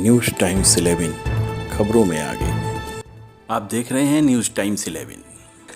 News times 11 खबरों में आगे। आप देख रहे हैं न्यूज़ टाइम्स 11।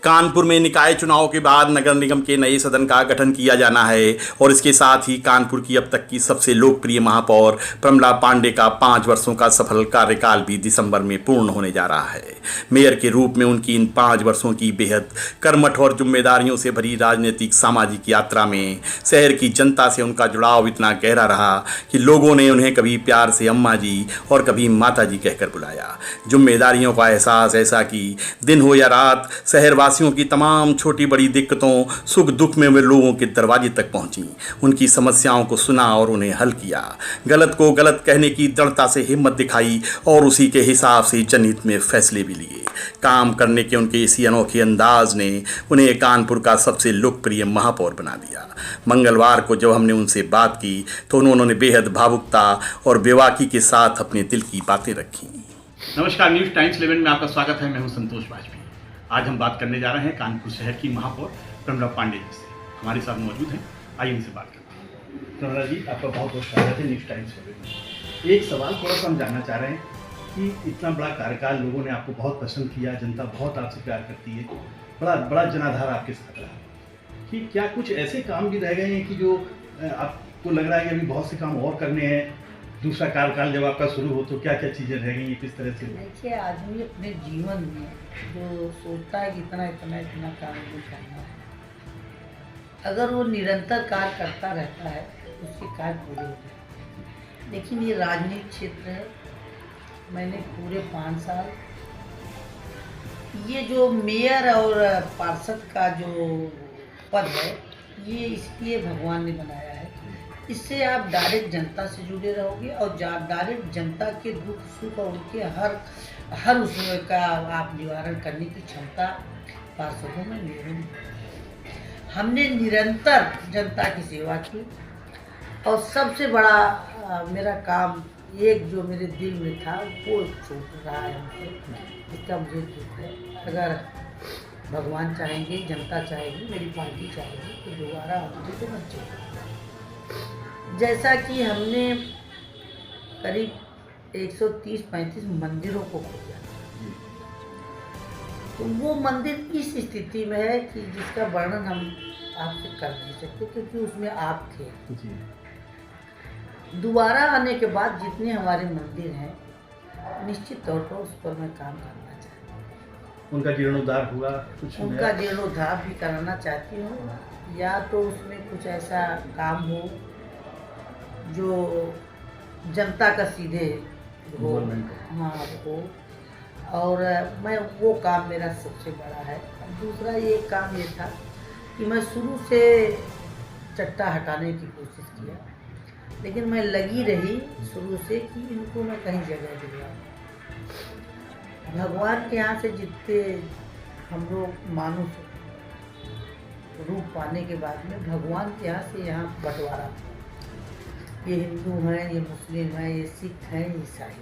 कानपुर में निकाय चुनाव के बाद नगर निगम के नए सदन का गठन किया जाना है और इसके साथ ही कानपुर की अब तक की सबसे लोकप्रिय महापौर प्रमला पांडे का 5 वर्षों का सफल कार्यकाल भी दिसंबर में पूर्ण होने जा रहा है। मेयर के रूप में उनकी इन 5 वर्षों की बेहद कर्मठ और जिम्मेदारियों से भरी राजनीतिक सामाजिक यात्रा में शहर की जनता से उनका जुड़ाव इतना गहरा रहा कि लोगों ने उन्हें कभी प्यार से अम्मा जी और कभी माता जी कहकर बुलाया। जिम्मेदारियों का एहसास ऐसा कि दिन हो या रात शहरवासियों की तमाम छोटी बड़ी दिक्कतों सुख दुख में वे लोगों के दरवाजे तक पहुंची, उनकी समस्याओं को सुना और उन्हें हल किया, गलत को गलत कहने की दृढ़ता से हिम्मत दिखाई और उसी के हिसाब से जनहित में फैसले भी लिए। काम करने के उनके इसी अनोखे अंदाज ने उन्हें कानपुर का सबसे लोकप्रिय महापौर बना दिया। मंगलवार को जब हमने उनसे बात की तो उन्होंने बेहद भावुकता और बेबाकी के साथ अपने दिल की बातें रखी। नमस्कार, न्यूज़ टाइम्स 11 में आपका स्वागत है। मैं हूं संतोष वाजपेयी। आज हम बात करने जा रहे हैं कानपुर शहर की महापौर प्रमला पांडे जी से। हमारे साथ मौजूद हैं, आइए उनसे बात करते हैं। प्रमला जी, आपका बहुत बहुत स्वागत है न्यूज़ टाइम्स 11 में। एक सवाल थोड़ा सा हम जानना चाह रहे हैं कि इतना बड़ा कार्यकाल, लोगों ने आपको बहुत पसंद किया, जनता बहुत आपसे प्यार करती है, बड़ा जनाधार आपके साथ रहा, कि क्या कुछ ऐसे काम भी रह गए हैं कि जो आपको लग रहा है कि अभी बहुत से काम और करने हैं? दूसरा कार्यकाल जब आपका शुरू हो तो क्या क्या चीज़ें रह गई हैं, किस तरह से? देखिए, आदमी अपने जीवन में जो सोचता है कि इतना काम नहीं करना है, अगर वो निरंतर कार्य करता रहता है तो उसके कार्य पूरे होते हैं। लेकिन ये राजनीतिक क्षेत्र है। मैंने पूरे 5 साल ये जो मेयर और पार्षद का जो पद है, ये इसलिए भगवान ने बनाया है। इससे आप डायरेक्ट जनता से जुड़े रहोगे और डायरेक्ट जनता के दुख सुख और उनके हर उसमें का आप निवारण करने की क्षमता पार्षदों में मेरे में। हमने निरंतर जनता की सेवा की और सबसे बड़ा मेरा काम एक जो मेरे दिल में था वो छूट रहा है हमसे, इसका मुझे दुख है। अगर भगवान चाहेंगे, जनता चाहेगी, मेरी पार्टी चाहेगी तो दोबारा हमसे तो मत चाहिए। जैसा कि हमने करीब 130-35 मंदिरों को खोजा, तो वो मंदिर इस स्थिति में है कि जिसका वर्णन हम आपसे कर नहीं सकते, क्योंकि उसमें आप थे। दोबारा आने के बाद जितने हमारे मंदिर हैं, निश्चित तौर पर उस पर मैं काम करना चाहती हूँ। उनका जीर्णोद्धार हुआ कुछ? उनका जीर्णोद्धार भी कराना चाहती हूँ, या तो उसमें कुछ ऐसा काम हो जो जनता का सीधे हो, हाँ हो, और मैं वो काम मेरा सबसे बड़ा है। दूसरा ये काम ये था कि मैं शुरू से चट्टा हटाने की कोशिश किया, लेकिन मैं लगी रही शुरू से कि इनको मैं कहीं जगह दिलवाऊँ। भगवान के यहाँ से जितने हम लोग मानुष रूप पाने के बाद में भगवान के यहाँ से यहाँ बंटवारा, ये हिंदू हैं, ये मुस्लिम हैं, ये सिख हैं, ईसाई हैं,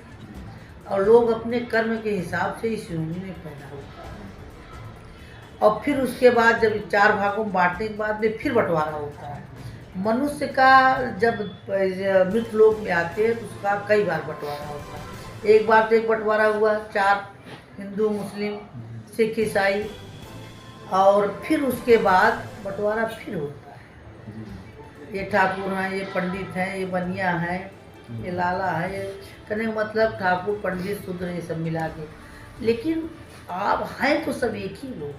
और लोग अपने कर्म के हिसाब से इस श्रेणी में पैदा होता है। और फिर उसके बाद जब 4 भागों में बांटने के बाद में फिर बंटवारा होता है। मनुष्य का जब मृत लोक में आते हैं तो उसका कई बार बंटवारा होता है। एक बार तो एक बंटवारा हुआ 4, हिंदू मुस्लिम सिख ईसाई, और फिर उसके बाद बंटवारा फिर होता है। ये ठाकुर हैं, ये पंडित हैं, ये बनिया हैं, ये लाला है, ये कहने का मतलब ठाकुर पंडित शूद्र ये सब मिला के, लेकिन आप हैं तो सब एक ही लोग।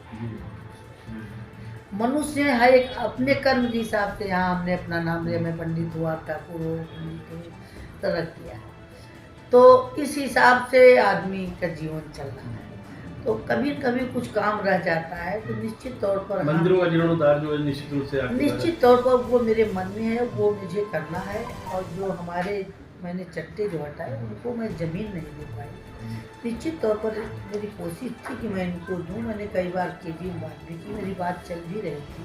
मनुष्य है एक अपने कर्म के हिसाब से। यहाँ हमने अपना नाम लिया, मैं पंडित हुआ, ठाकुर हो, पंडित हो, तरह किया, तो इस हिसाब से आदमी का जीवन चल रहा है। तो कभी कभी कुछ काम रह जाता है तो निश्चित तौर पर मंदिरों का जीर्णोद्धार जो है निश्चित रूप से निश्चित तौर पर वो मेरे मन में है, वो मुझे करना है। और जो हमारे मैंने चट्टे जो हटाए उनको मैं ज़मीन नहीं दे पाई। निश्चित तौर पर मेरी कोशिश थी कि मैं इनको दूँ। मैंने कई बार की भी बात भी की, मेरी बात चल भी रही थी,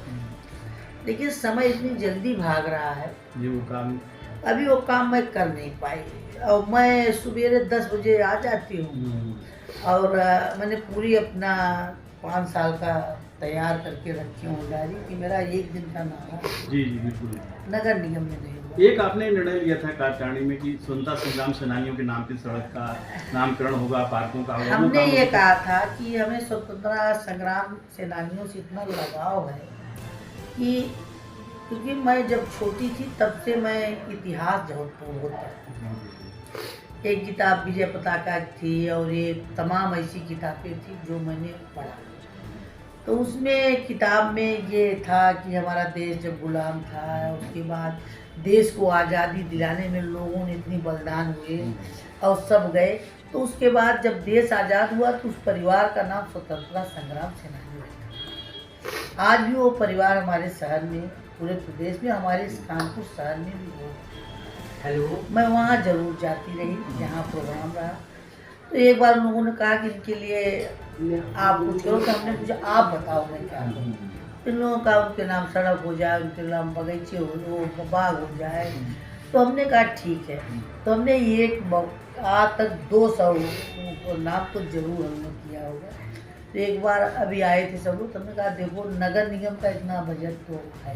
लेकिन समय इतनी जल्दी भाग रहा है ये वो काम अभी वो काम मैं कर नहीं पाई। और मैं सवेरे 10 बजे आ जाती हूँ और मैंने पूरी अपना 5 साल का तैयार करके रखी हूँ डायरी कि मेरा एक दिन का नाम जी बिल्कुल नगर निगम में नहीं हुआ। एक आपने निर्णय लिया था कार्यकारिणी में कि स्वतंत्रता संग्राम सेनानियों के नाम की सड़क का नामकरण होगा, पार्कों का होगा। हमने ये कहा था कि हमें स्वतंत्रता संग्राम सेनानियों से इतना लगाव है कि क्योंकि मैं जब छोटी थी तब से मैं इतिहास बहुत पढ़ता था। एक किताब विजय पताका थी और ये तमाम ऐसी किताबें थी जो मैंने पढ़ा। तो उसमें किताब में ये था कि हमारा देश जब गुलाम था, उसके बाद देश को आज़ादी दिलाने में लोगों ने इतनी बलिदान हुए और सब गए। तो उसके बाद जब देश आज़ाद हुआ तो उस परिवार का नाम स्वतंत्रता संग्राम सेनानी रखा। आज भी वो परिवार हमारे शहर में, पूरे प्रदेश में, हमारे इस कानपुर शहर में भी हो। मैं वहाँ जरूर जाती रही जहाँ प्रोग्राम रहा। तो एक बार लोगों ने कहा कि इनके लिए आप कुछ करो, तो हमने पूछा आप बताओ मैं क्या करूँ। इन लोगों का उनके नाम सड़क हो जाए, उनके नाम बगीचे हो, बाग हो जाए। तो हमने कहा ठीक है। तो हमने एक आज तक 200 नाम तो जरूर हमने किया होगा। तो एक बार अभी आए थे सब लोग, तो हमने कहा देखो नगर निगम का इतना बजट तो है,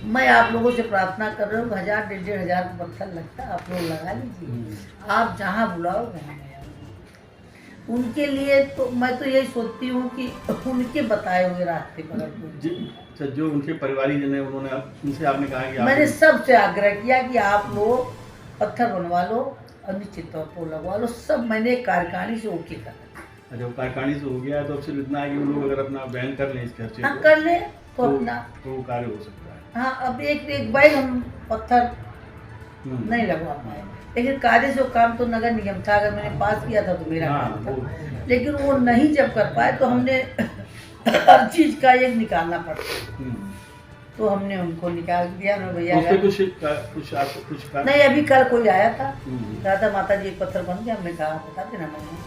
मैं आप लोगों से प्रार्थना कर रहा हूँ 1000-1500 का पत्थर लगता है, आप लोग लगा लीजिए, आप जहाँ बुलाओ वहाँ मैं आऊँगा। उनके लिए तो मैं तो यही सोचती हूँ कि उनके बताए हुए रास्ते पर अच्छा, जो उनके परिवारी जन है उन्होंने उनसे आपने कहा कि मैंने सबसे आग्रह किया कि आप लोग पत्थर बनवा लो और निश्चित तौर पर लगवा लो। सब मैंने कार्यकारिणी से ओके कर। अच्छा, कार्यकारिणी से हो गया तो अब सिर्फ इतना है कि वो लोग अगर अपना बैन कर लें इस खर्चे हाँ कर ले तो अपना तो कार्य हो सकता है। हाँ अब एक बार हम पत्थर नहीं लगवा पाए, लेकिन कार्य से वो काम तो नगर निगम था। अगर मैंने पास किया था तो मेरा काम था, लेकिन वो नहीं जब कर पाए तो हमने हर चीज का एक निकालना पड़ता। तो हमने उनको निकाल दिया ना भैया। कुछ नहीं, अभी कल कोई आया था, कहा था माता जी एक पत्थर बन गया। हमने कहा बता देना मैंने।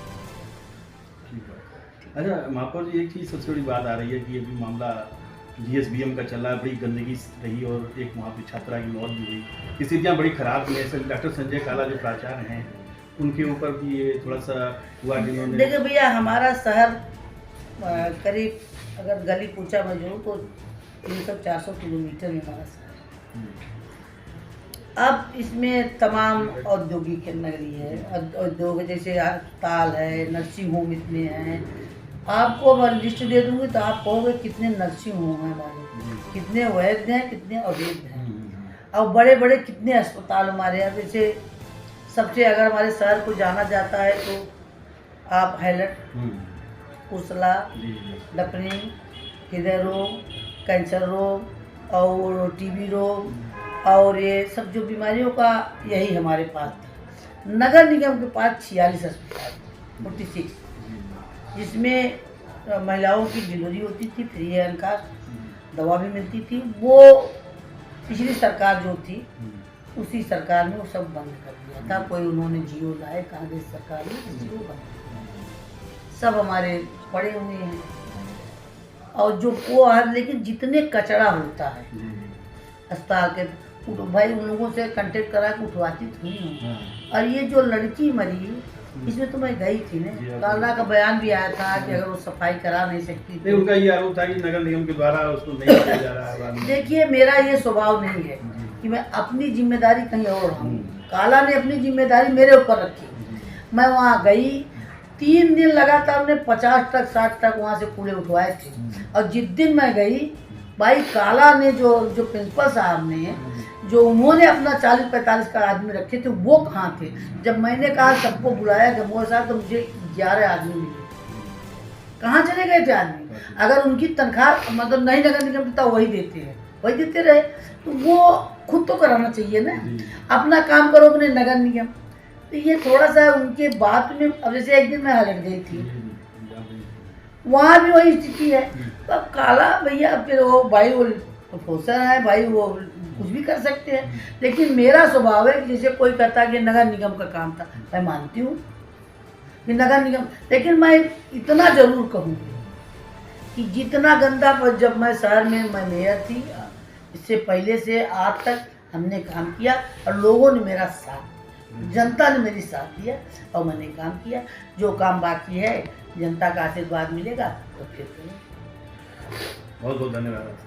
अच्छा महापौर जी, एक चीज़ सबसे बड़ी बात आ रही है कि अभी मामला GSBM का चला, बड़ी गंदगी रही और एक वहाँ पे छात्रा की मौत भी हुई। स्थितियाँ बड़ी खराब हुई हैं। डॉक्टर संजय काला जो प्राचार्य हैं उनके ऊपर भी ये थोड़ा सा हुआ कि उन्होंने। देखिए भैया, हमारा शहर करीब अगर गली पूछा मैं जो तो 300-400 किलोमीटर में हमारा शहर। अब इसमें तमाम औद्योगिक नगरी है, उद्योग जैसे अस्पताल है, नर्सिंग होम इतने हैं। आपको मैं लिस्ट दे दूंगी तो आप कहोगे कितने नर्सिंग होम हैं हमारे, कितने वैध हैं, कितने अवैध हैं, और बड़े बड़े कितने अस्पताल हमारे यहाँ। जैसे सबसे अगर हमारे शहर को जाना जाता है तो आप हैलट, कुर्सला, लपनी, हृदय रोग, कैंसर रोग और TB रोग और ये सब जो बीमारियों का यही हमारे पास था। नगर निगम के पास 46 अस्पताल 46, जिसमें महिलाओं की डिलीवरी होती थी, फ्री है उनका, दवा भी मिलती थी। वो पिछली सरकार जो थी उसी सरकार ने वो सब बंद कर दिया था। कोई उन्होंने जियो लाए, कांग्रेस सरकार ने जियो बंद कर दिया। सब हमारे पड़े हुए हैं और जो वो है, लेकिन जितने कचरा होता है अस्पताल के, भाई उन लोगों से कांटेक्ट करा के उठवाती थी। और ये जो लड़की मरी इसमें तो मैं गई थी ना, काला का बयान भी आया था कि अगर वो सफाई करा नहीं सकती तो उनका ये आरोप था कि नगर निगम के द्वारा उसको नहीं किया जा रहा है। देखिए मेरा ये स्वभाव नहीं है कि मैं अपनी जिम्मेदारी कहीं और हूँ। काला ने अपनी जिम्मेदारी मेरे ऊपर रखी। मैं वहाँ गई, 3 दिन लगातार हमने 50 ट्रक 60 ट्रक वहाँ से कूड़े उठवाए थे। और जिस दिन मैं गई भाई, काला ने जो प्रिंसिपल साहब ने जो उन्होंने अपना 40-45 का आदमी रखे थे वो कहाँ थे। जब मैंने कहा सबको बुलाया गमोर साहब तो मुझे 11 आदमी मिले। कहाँ चले गए थे आदमी? अगर उनकी तनख्वाह मतलब नहीं नगर निगम देता वही देते हैं, वही देते रहे तो वो खुद तो कराना चाहिए ना, अपना काम करो अपने नगर निगम। तो ये थोड़ा सा उनके बात में, अब जैसे एक दिन मैं हलट गई थी, वहाँ भी वही स्थिति है। तो अब काला भैया फिर वो भाई वो प्रोफेसर है भाई, वो कुछ भी कर सकते हैं। लेकिन मेरा स्वभाव है कि जैसे कोई कहता है कि नगर निगम का काम था, मैं मानती हूँ कि नगर निगम, लेकिन मैं इतना जरूर कहूँगी कि जितना गंदा जब मैं शहर में मैं मेयर थी, इससे पहले से आज तक हमने काम किया और लोगों ने मेरा साथ, जनता ने मेरी साथ दिया और मैंने काम किया। जो काम बाकी है जनता का आशीर्वाद मिलेगा तो फिर बहुत बहुत धन्यवाद।